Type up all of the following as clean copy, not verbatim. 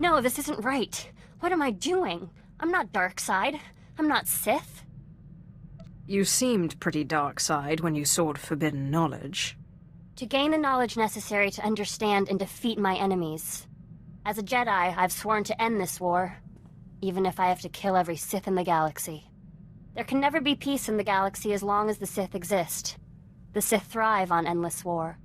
No, this isn't right. What am I doing? I'm not dark side. I'm not Sith. You seemed pretty dark side when you sought forbidden knowledge. To gain the knowledge necessary to understand and defeat my enemies. As a Jedi, I've sworn to end this war, even if I have to kill every Sith in the galaxy. There can never be peace in the galaxy as long as the Sith exist. The Sith thrive on endless war.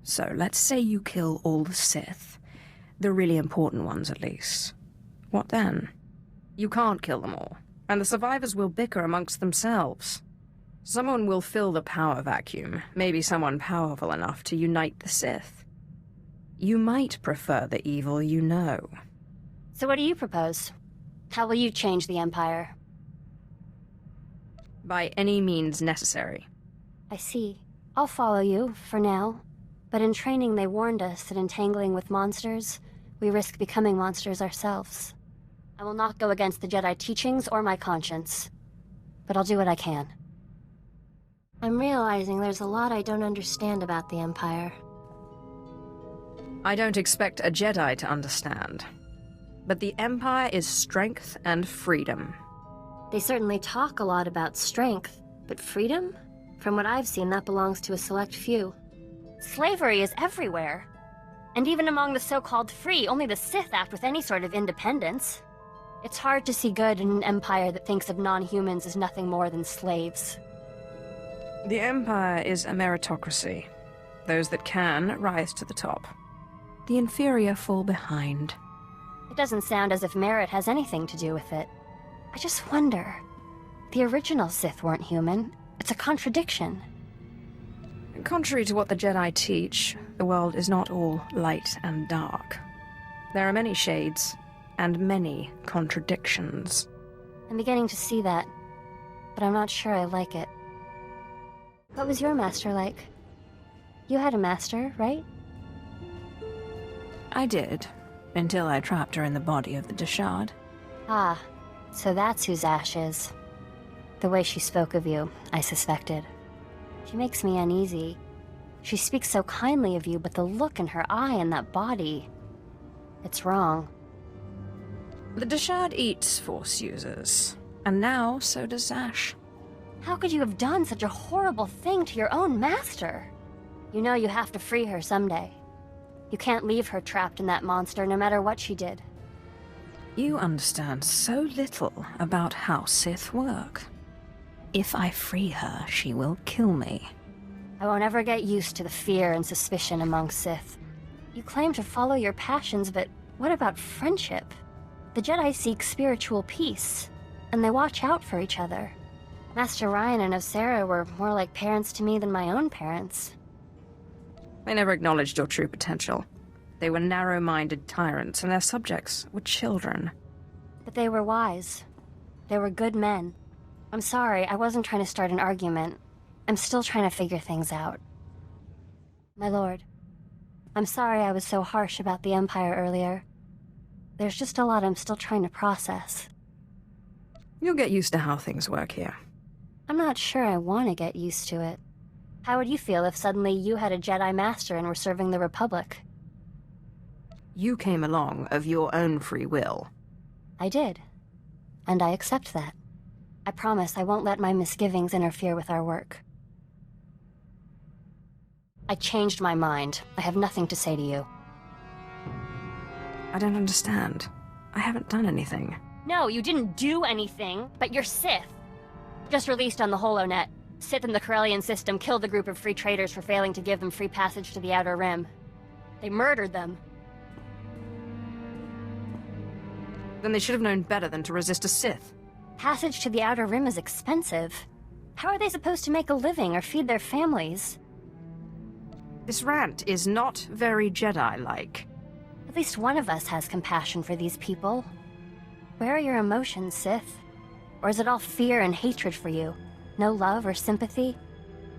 So let's say you kill all the Sith. The really important ones, at least. What then? You can't kill them all, and the survivors will bicker amongst themselves. Someone will fill the power vacuum, maybe someone powerful enough to unite the Sith. You might prefer the evil you know. So what do you propose? How will you change the Empire? By any means necessary. I see. I'll follow you, for now. But in training they warned us that entangling with monsters, we risk becoming monsters ourselves. I will not go against the Jedi teachings or my conscience. But I'll do what I can. I'm realizing there's a lot I don't understand about the Empire. I don't expect a Jedi to understand. But the Empire is strength and freedom. They certainly talk a lot about strength, but freedom? From what I've seen, that belongs to a select few. Slavery is everywhere. And even among the so-called free, only the Sith act with any sort of independence. It's hard to see good in an empire that thinks of non-humans as nothing more than slaves. The Empire is a meritocracy. Those that can rise to the top. The inferior fall behind. It doesn't sound as if merit has anything to do with it. I just wonder. The original Sith weren't human. It's a contradiction. Contrary to what the Jedi teach, the world is not all light and dark. There are many shades, and many contradictions. I'm beginning to see that, but I'm not sure I like it. What was your master like? You had a master, right? I did, until I trapped her in the body of the Deshard. Ah, so that's whose Ash is. The way she spoke of you, I suspected. She makes me uneasy. She speaks so kindly of you, but the look in her eye and that body... it's wrong. The Deshard eats Force users, and now so does Ash. How could you have done such a horrible thing to your own master? You know you have to free her someday. You can't leave her trapped in that monster no matter what she did. You understand so little about how Sith work. If I free her, she will kill me. I won't ever get used to the fear and suspicion among Sith. You claim to follow your passions, but what about friendship? The Jedi seek spiritual peace, and they watch out for each other. Master Ryen and Ocera were more like parents to me than my own parents. They never acknowledged your true potential. They were narrow-minded tyrants, and their subjects were children. But they were wise. They were good men. I'm sorry, I wasn't trying to start an argument. I'm still trying to figure things out. My lord, I'm sorry I was so harsh about the Empire earlier. There's just a lot I'm still trying to process. You'll get used to how things work here. I'm not sure I want to get used to it. How would you feel if suddenly you had a Jedi Master and were serving the Republic? You came along of your own free will. I did. And I accept that. I promise I won't let my misgivings interfere with our work. I changed my mind. I have nothing to say to you. I don't understand. I haven't done anything. No, you didn't do anything, but you're Sith. Just released on the HoloNet. Sith in the Corellian system killed a group of free traders for failing to give them free passage to the Outer Rim. They murdered them. Then they should have known better than to resist a Sith. Passage to the Outer Rim is expensive. How are they supposed to make a living or feed their families? This rant is not very Jedi-like. At least one of us has compassion for these people. Where are your emotions, Sith? Or is it all fear and hatred for you? No love or sympathy?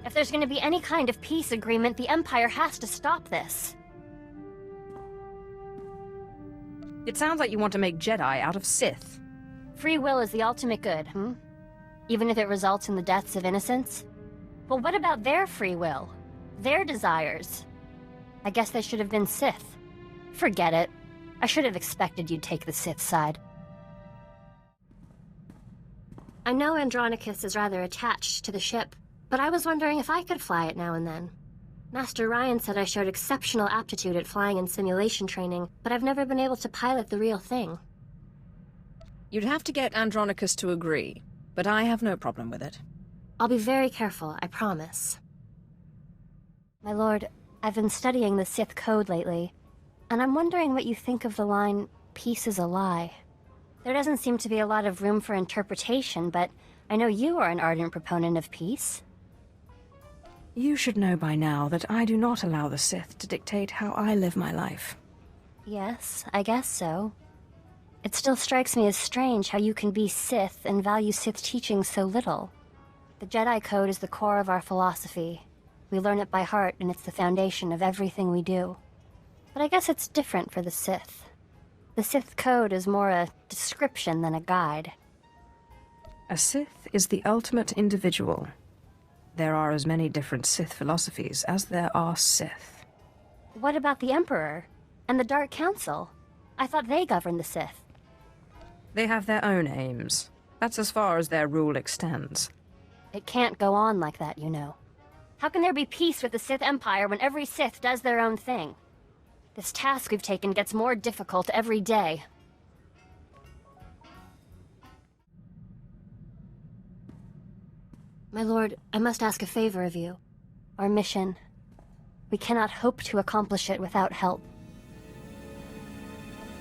If there's going to be any kind of peace agreement, the Empire has to stop this. It sounds like you want to make Jedi out of Sith. Free will is the ultimate good, Even if it results in the deaths of innocents? Well, what about their free will? Their desires? I guess they should have been Sith. Forget it. I should have expected you'd take the Sith side. I know Andronicus is rather attached to the ship, but I was wondering if I could fly it now and then. Master Ryen said I showed exceptional aptitude at flying in simulation training, but I've never been able to pilot the real thing. You'd have to get Andronicus to agree, but I have no problem with it. I'll be very careful, I promise. My lord, I've been studying the Sith code lately, and I'm wondering what you think of the line, "Peace is a lie." There doesn't seem to be a lot of room for interpretation, but I know you are an ardent proponent of peace. You should know by now that I do not allow the Sith to dictate how I live my life. Yes, I guess so. It still strikes me as strange how you can be Sith and value Sith teachings so little. The Jedi Code is the core of our philosophy. We learn it by heart, and it's the foundation of everything we do. But I guess it's different for the Sith. The Sith Code is more a description than a guide. A Sith is the ultimate individual. There are as many different Sith philosophies as there are Sith. What about the Emperor? And the Dark Council? I thought they governed the Sith. They have their own aims. That's as far as their rule extends. It can't go on like that, you know. How can there be peace with the Sith Empire when every Sith does their own thing? This task we've taken gets more difficult every day. My lord, I must ask a favor of you. Our mission. We cannot hope to accomplish it without help.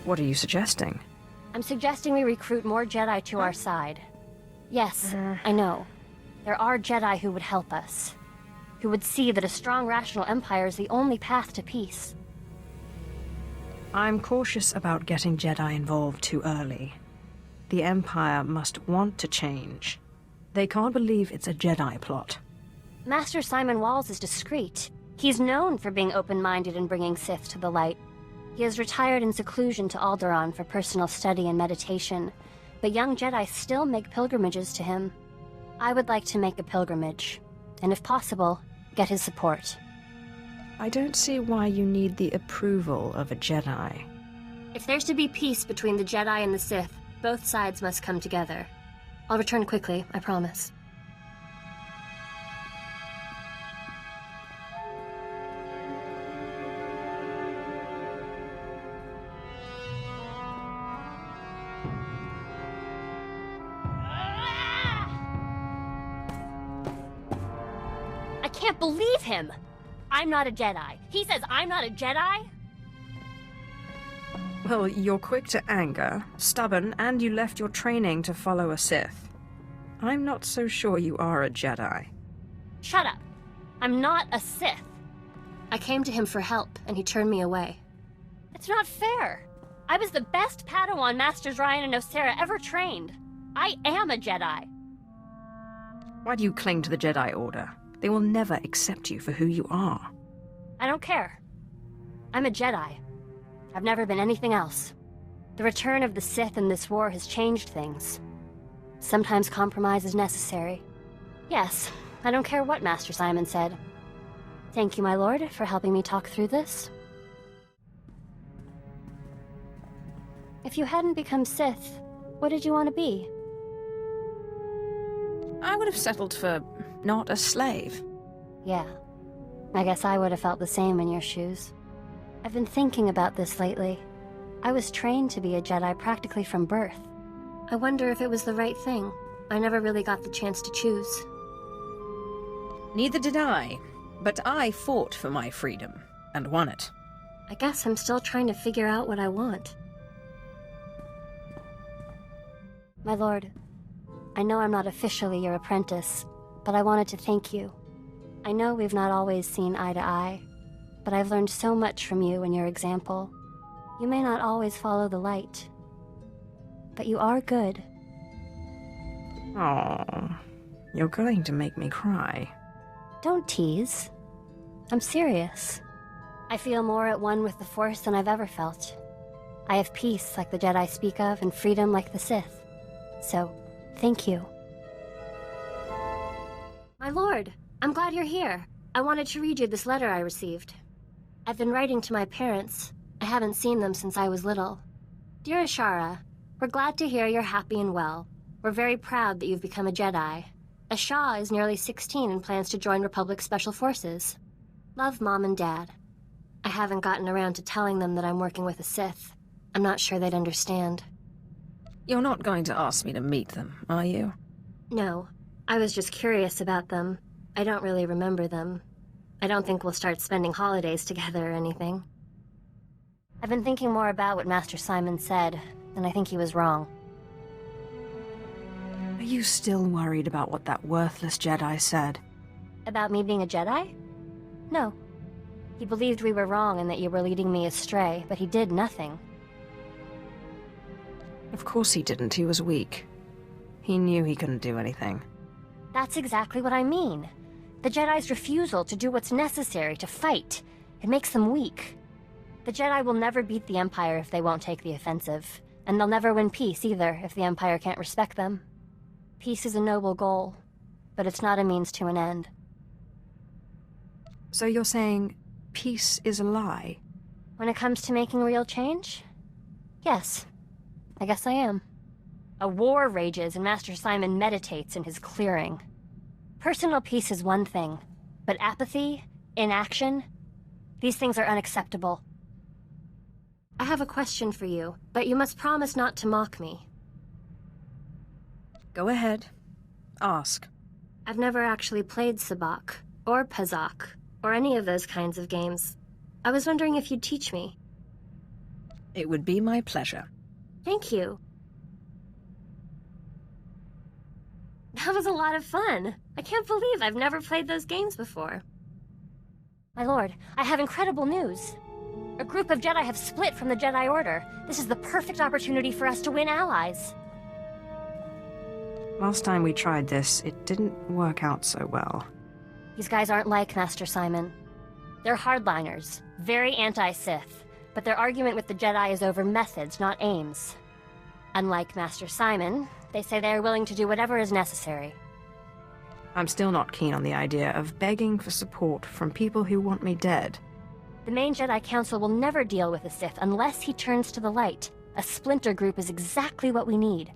What are you suggesting? I'm suggesting we recruit more Jedi to our side. Yes, I know. There are Jedi who would help us. Who would see that a strong, rational empire is the only path to peace. I'm cautious about getting Jedi involved too early. The Empire must want to change. They can't believe it's a Jedi plot. Master Simon Walls is discreet. He's known for being open-minded and bringing Sith to the light. He has retired in seclusion to Alderaan for personal study and meditation, but young Jedi still make pilgrimages to him. I would like to make a pilgrimage, and if possible, get his support. I don't see why you need the approval of a Jedi. If there's to be peace between the Jedi and the Sith, both sides must come together. I'll return quickly, I promise. I can't believe him! I'm not a Jedi. He says I'm not a Jedi? Well, you're quick to anger, stubborn, and you left your training to follow a Sith. I'm not so sure you are a Jedi. Shut up. I'm not a Sith. I came to him for help, and he turned me away. It's not fair. I was the best Padawan Masters Ryen and Ocera ever trained. I am a Jedi. Why do you cling to the Jedi Order? They will never accept you for who you are. I don't care. I'm a Jedi. I've never been anything else. The return of the Sith in this war has changed things. Sometimes compromise is necessary. Yes, I don't care what Master Simon said. Thank you, my lord, for helping me talk through this. If you hadn't become Sith, what did you want to be? I would have settled for not a slave. Yeah. I guess I would have felt the same in your shoes. I've been thinking about this lately. I was trained to be a Jedi practically from birth. I wonder if it was the right thing. I never really got the chance to choose. Neither did I, but I fought for my freedom, and won it. I guess I'm still trying to figure out what I want. My lord, I know I'm not officially your apprentice, but I wanted to thank you. I know we've not always seen eye to eye, but I've learned so much from you and your example. You may not always follow the light, but you are good. Oh, you're going to make me cry. Don't tease. I'm serious. I feel more at one with the Force than I've ever felt. I have peace like the Jedi speak of, and freedom like the Sith. So, thank you. My lord, I'm glad you're here. I wanted to read you this letter I received. I've been writing to my parents, I haven't seen them since I was little. Dear Ashara, we're glad to hear you're happy and well. We're very proud that you've become a Jedi. Ashara is nearly 16 and plans to join Republic Special Forces. Love, Mom and Dad. I haven't gotten around to telling them that I'm working with a Sith. I'm not sure they'd understand. You're not going to ask me to meet them, are you? No. I was just curious about them. I don't really remember them. I don't think we'll start spending holidays together or anything. I've been thinking more about what Master Simon said, and I think he was wrong. Are you still worried about what that worthless Jedi said? About me being a Jedi? No. He believed we were wrong and that you were leading me astray, but he did nothing. Of course he didn't. He was weak. He knew he couldn't do anything. That's exactly what I mean. The Jedi's refusal to do what's necessary to fight. It makes them weak. The Jedi will never beat the Empire if they won't take the offensive. And they'll never win peace either if the Empire can't respect them. Peace is a noble goal, but it's not a means to an end. So you're saying peace is a lie? When it comes to making real change? Yes. I guess I am. A war rages and Master Simon meditates in his clearing. Personal peace is one thing, but apathy, inaction, these things are unacceptable. I have a question for you, but you must promise not to mock me. Go ahead. Ask. I've never actually played Sabacc, or Pazak, or any of those kinds of games. I was wondering if you'd teach me. It would be my pleasure. Thank you. That was a lot of fun. I can't believe I've never played those games before. My lord, I have incredible news. A group of Jedi have split from the Jedi Order. This is the perfect opportunity for us to win allies. Last time we tried this, it didn't work out so well. These guys aren't like Master Simon. They're hardliners, very anti-Sith, but their argument with the Jedi is over methods, not aims. Unlike Master Simon, they say they are willing to do whatever is necessary. I'm still not keen on the idea of begging for support from people who want me dead. The main Jedi Council will never deal with the Sith unless he turns to the light. A splinter group is exactly what we need.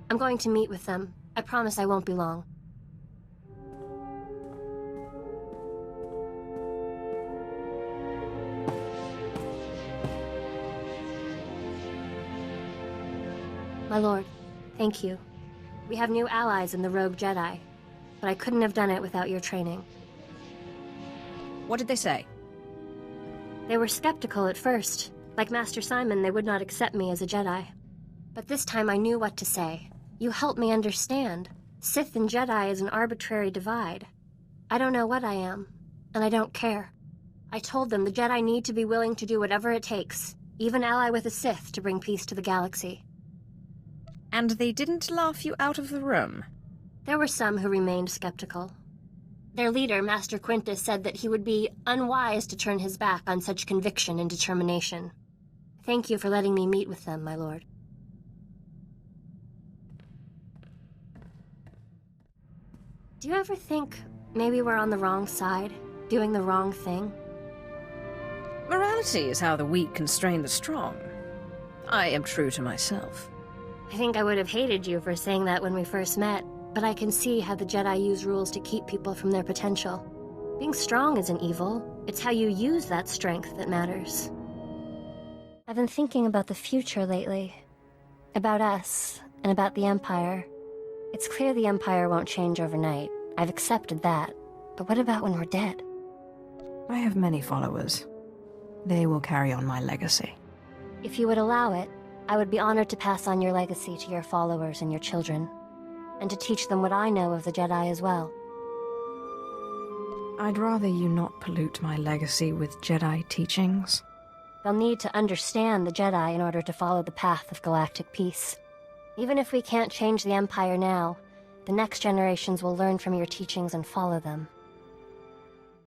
I'm going to meet with them. I promise I won't be long. My lord, thank you. We have new allies in the rogue Jedi, but I couldn't have done it without your training. What did they say? They were skeptical at first. Like Master Simon, they would not accept me as a Jedi. But this time I knew what to say. You helped me understand. Sith and Jedi is an arbitrary divide. I don't know what I am, and I don't care. I told them the Jedi need to be willing to do whatever it takes, even ally with a Sith to bring peace to the galaxy. And they didn't laugh you out of the room? There were some who remained skeptical. Their leader, Master Quintus, said that he would be unwise to turn his back on such conviction and determination. Thank you for letting me meet with them, my lord. Do you ever think maybe we're on the wrong side, doing the wrong thing? Morality is how the weak constrain the strong. I am true to myself. I think I would have hated you for saying that when we first met, but I can see how the Jedi use rules to keep people from their potential. Being strong isn't evil. It's how you use that strength that matters. I've been thinking about the future lately. About us, and about the Empire. It's clear the Empire won't change overnight. I've accepted that. But what about when we're dead? I have many followers. They will carry on my legacy. If you would allow it, I would be honored to pass on your legacy to your followers and your children, and to teach them what I know of the Jedi as well. I'd rather you not pollute my legacy with Jedi teachings. They'll need to understand the Jedi in order to follow the path of galactic peace. Even if we can't change the Empire now, the next generations will learn from your teachings and follow them.